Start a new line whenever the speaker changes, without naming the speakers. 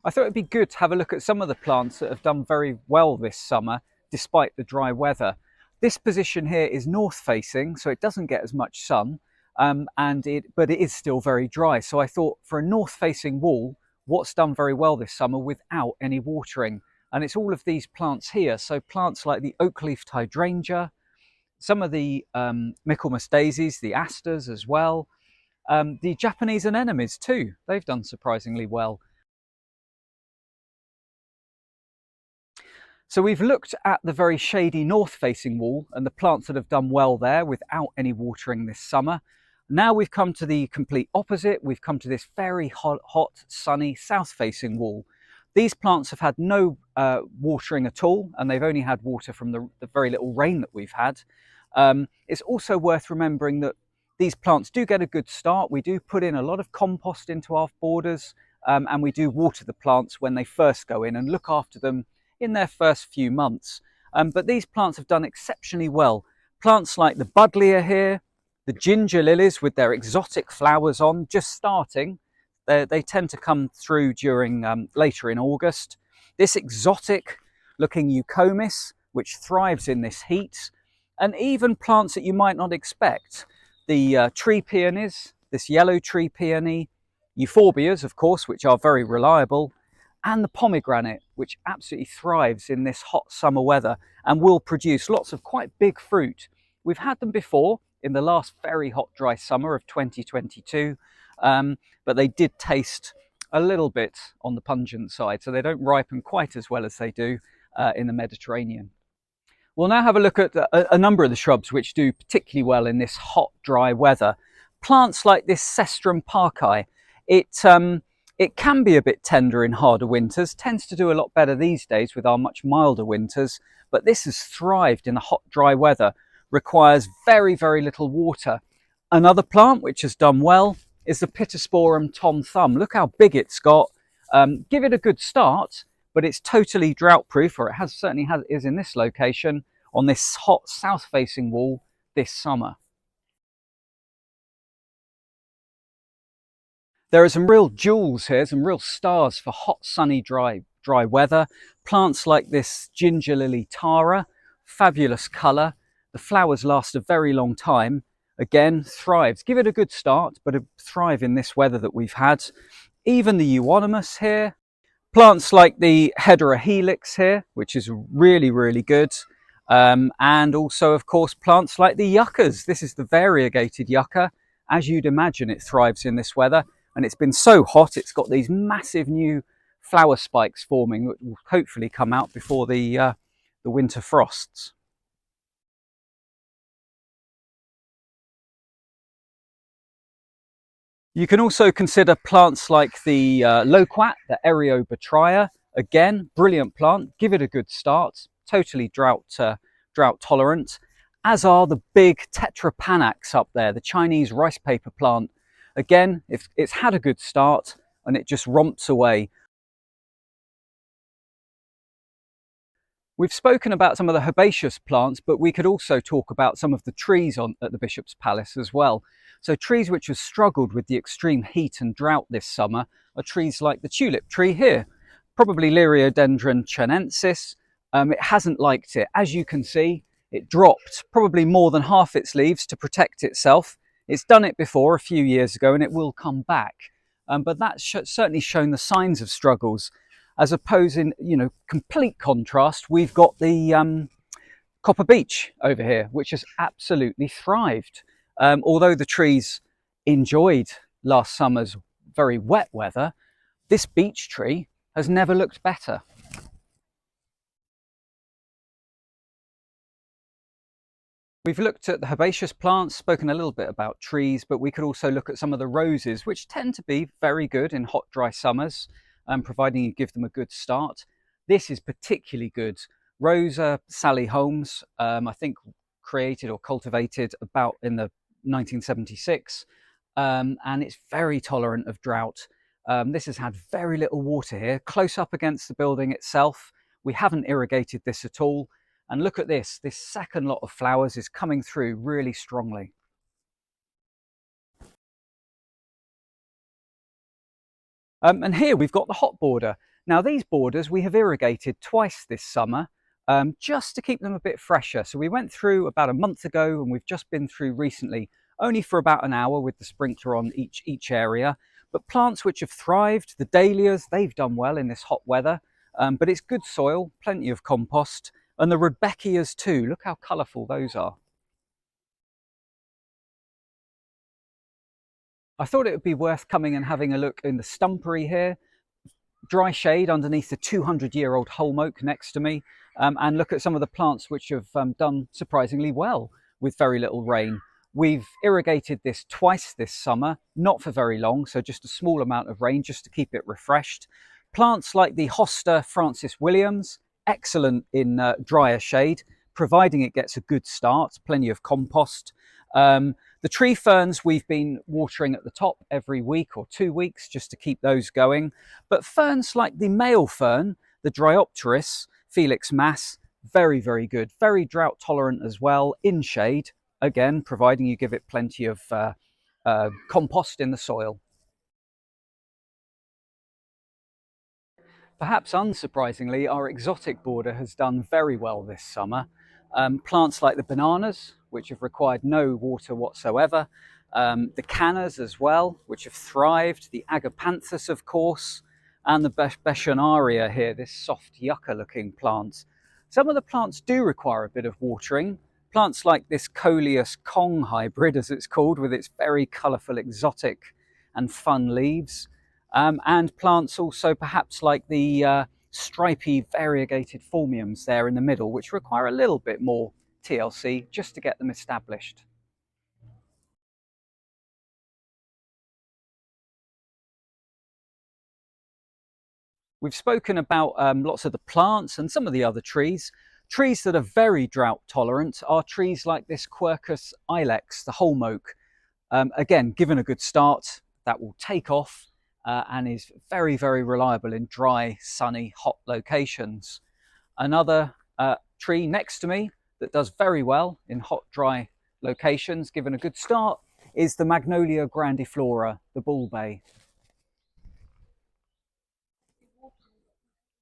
I thought it'd be good to have a look at some of the plants that have done very well this summer despite the dry weather. This position here is north facing, so it doesn't get as much sun, but it is still very dry. So I thought for a north facing wall, what's done very well this summer without any watering? And it's all of these plants here. So plants like the oak leafed hydrangea, some of the Michaelmas daisies, the asters as well, the Japanese anemones too. They've done surprisingly well. So we've looked at the very shady north-facing wall and the plants that have done well there without any watering this summer. Now we've come to the complete opposite. We've come to this very hot, sunny, south-facing wall. These plants have had no watering at all, and they've only had water from the very little rain that we've had. It's also worth remembering that these plants do get a good start. We do put in a lot of compost into our borders, and we do water the plants when they first go in and look after them in their first few months. But these plants have done exceptionally well. Plants like the buddleia here, the ginger lilies with their exotic flowers on, just starting. They tend to come through during later in August. This exotic looking eucomis, which thrives in this heat, and even plants that you might not expect. The tree peonies, this yellow tree peony, euphorbias, of course, which are very reliable, and the pomegranate, which absolutely thrives in this hot summer weather and will produce lots of quite big fruit. We've had them before in the last very hot, dry summer of 2022, but they did taste a little bit on the pungent side, so they don't ripen quite as well as they do in the Mediterranean. We'll now have a look at a number of the shrubs which do particularly well in this hot, dry weather. Plants like this Cestrum parkii, it can be a bit tender in harder winters, tends to do a lot better these days with our much milder winters, but this has thrived in the hot, dry weather, requires very, very little water. Another plant which has done well is the Pittosporum Tom Thumb. Look how big it's got. Give it a good start, but it's totally drought-proof, or it certainly is in this location, on this hot south-facing wall this summer. There are some real jewels here, some real stars for hot, sunny, dry weather. Plants like this ginger lily tara, fabulous colour. The flowers last a very long time. Again, thrives. Give it a good start, but thrive in this weather that we've had. Even the euonymus here. Plants like the Hedera helix here, which is really, really good. And also, of course, plants like the yuccas. This is the variegated yucca. As you'd imagine, it thrives in this weather. And it's been so hot, it's got these massive new flower spikes forming that will hopefully come out before the winter frosts. You can also consider plants like the loquat, the Eriobatria. Again, brilliant plant. Give it a good start. Totally drought tolerant. As are the big Tetrapanax up there, the Chinese rice paper plant. Again, it's had a good start and it just romps away. We've spoken about some of the herbaceous plants, but we could also talk about some of the trees at the Bishop's Palace as well. So trees which have struggled with the extreme heat and drought this summer are trees like the tulip tree here, probably Liriodendron chinensis. It hasn't liked it. As you can see, it dropped probably more than half its leaves to protect itself. It's done it before a few years ago and it will come back. But that's certainly shown the signs of struggles. As opposed in, complete contrast, we've got the copper beech over here, which has absolutely thrived. Although the trees enjoyed last summer's very wet weather, this beech tree has never looked better. We've looked at the herbaceous plants, spoken a little bit about trees, but we could also look at some of the roses, which tend to be very good in hot, dry summers, providing you give them a good start. This is particularly good. Rosa Sally Holmes, I think created or cultivated about in the 1976, and it's very tolerant of drought. This has had very little water here, close up against the building itself. We haven't irrigated this at all. And look at this second lot of flowers is coming through really strongly. And here we've got the hot border. Now these borders we have irrigated twice this summer, just to keep them a bit fresher. So we went through about a month ago, and we've just been through recently, only for about an hour with the sprinkler on each area. But plants which have thrived, the dahlias, they've done well in this hot weather, but it's good soil, plenty of compost, and the rudbeckias too. Look how colourful those are. I thought it would be worth coming and having a look in the stumpery here. Dry shade underneath the 200-year-old holm oak next to me, and look at some of the plants which have done surprisingly well with very little rain. We've irrigated this twice this summer, not for very long, so just a small amount of rain just to keep it refreshed. Plants like the Hosta Francis Williams, excellent in drier shade, providing it gets a good start, plenty of compost. The tree ferns we've been watering at the top every week or 2 weeks just to keep those going. But ferns like the male fern, the Dryopteris, Felix Mass, very, very good. Very drought tolerant as well, in shade, again, providing you give it plenty of compost in the soil. Perhaps unsurprisingly, our exotic border has done very well this summer. Plants like the bananas, which have required no water whatsoever, the cannas as well, which have thrived, the agapanthus, of course, and the Bechonaria here, this soft yucca-looking plant. Some of the plants do require a bit of watering. Plants like this Coleus Kong hybrid, as it's called, with its very colourful, exotic and fun leaves. And plants also perhaps like the stripy variegated phormiums there in the middle, which require a little bit more TLC just to get them established. We've spoken about lots of the plants and some of the other trees. Trees that are very drought tolerant are trees like this Quercus ilex, the holm oak. Again, given a good start, that will take off and is very, very reliable in dry, sunny, hot locations. Another tree next to me that does very well in hot, dry locations, given a good start, is the Magnolia grandiflora, the bullbay.